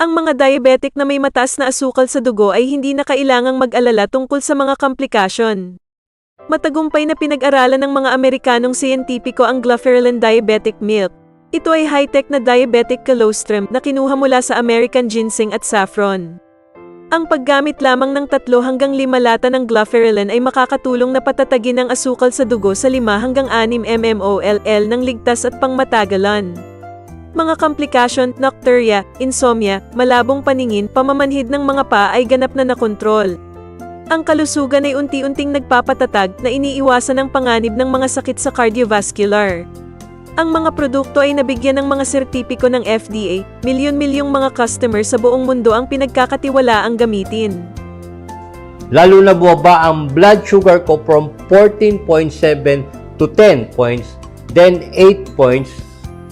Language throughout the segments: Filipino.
Ang mga diabetic na may mataas na asukal sa dugo ay hindi na kailangang mag-alala tungkol sa mga komplikasyon. Matagumpay na pinag-aralan ng mga Amerikanong siyentipiko ang Gluferlin Diabetic Milk. Ito ay high-tech na diabetic colostrum na kinuha mula sa American ginseng at saffron. Ang paggamit lamang ng 3 hanggang 5 lata ng Gluferlin ay makakatulong na patatagin ang asukal sa dugo sa 5 hanggang 6 mmol ng ligtas at pangmatagalan. Mga komplikasyon, nocturia, insomnia, malabong paningin, pamamanhid ng mga paa ay ganap na nakontrol. Ang kalusugan ay unti-unting nagpapatatag na iniiwasan ang panganib ng mga sakit sa cardiovascular. Ang mga produkto ay nabigyan ng mga sertipiko ng FDA, milyon-milyong mga customer sa buong mundo ang pinagkakatiwalaang gamitin. Lalo na bumaba ang blood sugar ko from 14.7 to 10 points, then 8 points,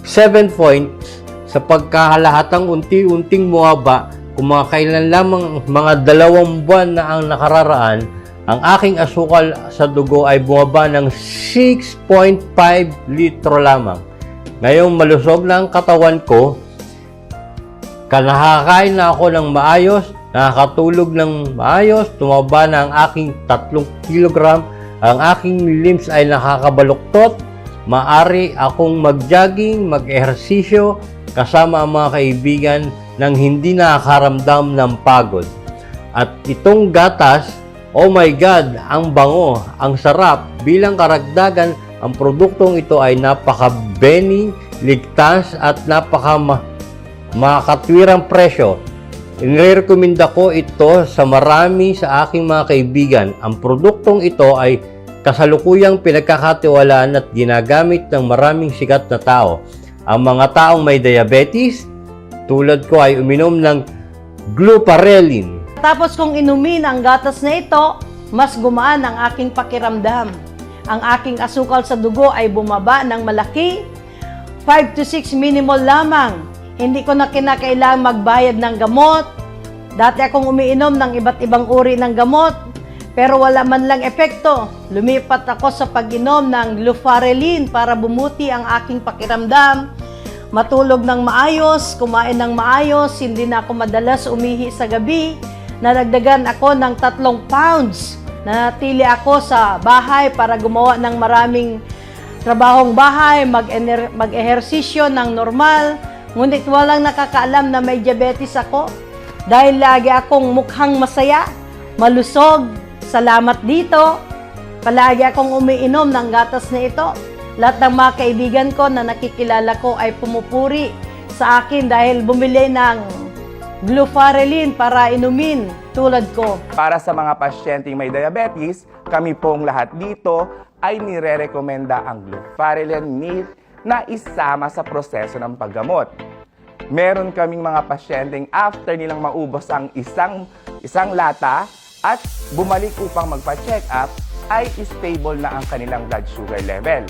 7 points, sa pagkalahatang unti-unting bumaba. Kung mga kailan lamang mga 2 buwan na ang nakararaan, ang aking asukal sa dugo ay bumaba ng 6.5 litro lamang. Ngayong malusog na ang katawan ko, nakakain na ako ng maayos, nakakatulog ng maayos, tumaba na ang aking 3 kilogram, ang aking limbs ay nakakabaluktot, maari akong mag-jogging, mag-ehersisyo, kasama ang mga kaibigan nang hindi nakakaramdam ng pagod. At itong gatas, oh my God, ang bango, ang sarap. Bilang karagdagan, ang produktong ito ay napaka-beni, ligtas at makakatwirang presyo. Inirekomenda ko ito sa marami sa aking mga kaibigan. Ang produktong ito ay kasalukuyang pinagkakatiwalaan at ginagamit ng maraming sikat na tao. Ang mga taong may diabetes, tulad ko, ay uminom ng Gluferlin. Tapos kung inumin ang gatas na ito, mas gumaan ang aking pakiramdam. Ang aking asukal sa dugo ay bumaba ng malaki, 5 to 6 millimol lamang. Hindi ko na kinakailangang magbayad ng gamot. Dati akong umiinom ng iba't ibang uri ng gamot, pero wala man lang epekto. Lumipat ako sa pag-inom ng Gluferlin para bumuti ang aking pakiramdam. Matulog ng maayos, kumain ng maayos, hindi na ako madalas umihi sa gabi. Nadagdagan ako ng 3 pounds. Nanatili ako sa bahay para gumawa ng maraming trabahong bahay, mag-ehersisyo ng normal. Ngunit walang nakakaalam na may diabetes ako. Dahil lagi akong mukhang masaya, malusog, salamat dito. Palagi akong umiinom ng gatas na ito. Lahat ng mga kaibigan ko na nakikilala ko ay pumupuri sa akin dahil bumili ng Gluferlin para inumin tulad ko. Para sa mga pasyenteng may diabetes, kami pong lahat dito ay nire-rekomenda ang Gluferlin Milk na isama sa proseso ng paggamot. Meron kaming mga pasyenteng after nilang maubos ang isang lata at bumalik upang magpa-check up, ay stable na ang kanilang blood sugar level.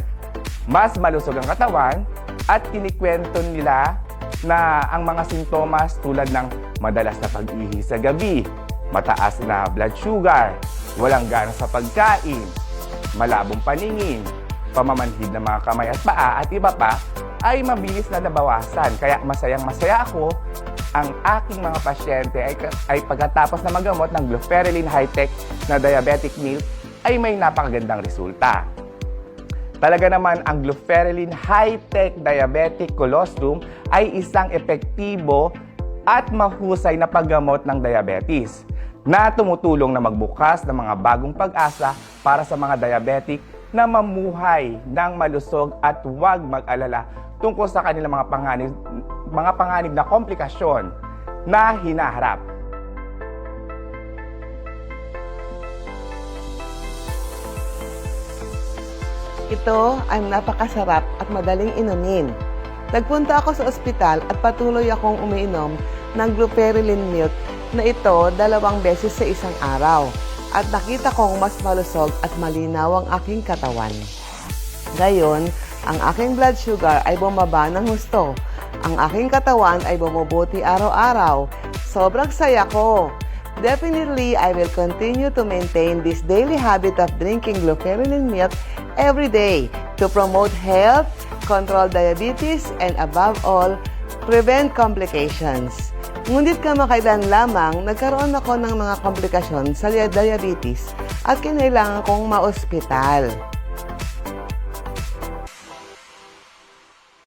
Mas malusog ang katawan at kinikwento nila na ang mga sintomas tulad ng madalas na pag-ihi sa gabi, mataas na blood sugar, walang gana sa pagkain, malabong paningin, pamamanhid ng mga kamay at paa at iba pa ay mabilis na nabawasan. Kaya masayang-masaya ako. Ang aking mga pasyente ay pagkatapos na magamot ng Gluferlin High-Tech na Diabetic Milk ay may napakagandang resulta. Talaga naman ang Gluferlin High-Tech Diabetic Colostrum ay isang epektibo at mahusay na paggamot ng diabetes na tumutulong na magbukas ng mga bagong pag-asa para sa mga diabetic na mamuhay ng malusog at huwag mag-alala tungkol sa kanilang mga panganib na komplikasyon na hinaharap. Ito ay napakasarap at madaling inumin. Nagpunta ako sa ospital at patuloy akong umiinom ng Gluferlin Milk na ito 2 beses sa isang araw. At nakita kong mas malusog at malinaw ang aking katawan. Gayon, ang aking blood sugar ay bumaba ng husto. Ang aking katawan ay bumubuti araw-araw. Sobrang saya ko! Definitely, I will continue to maintain this daily habit of drinking Gluferlin milk every day to promote health, control diabetes, and above all, prevent complications. Ngunit kamakailan lamang, nagkaroon ako ng mga komplikasyon sa diabetes at kinailangan kong maospital.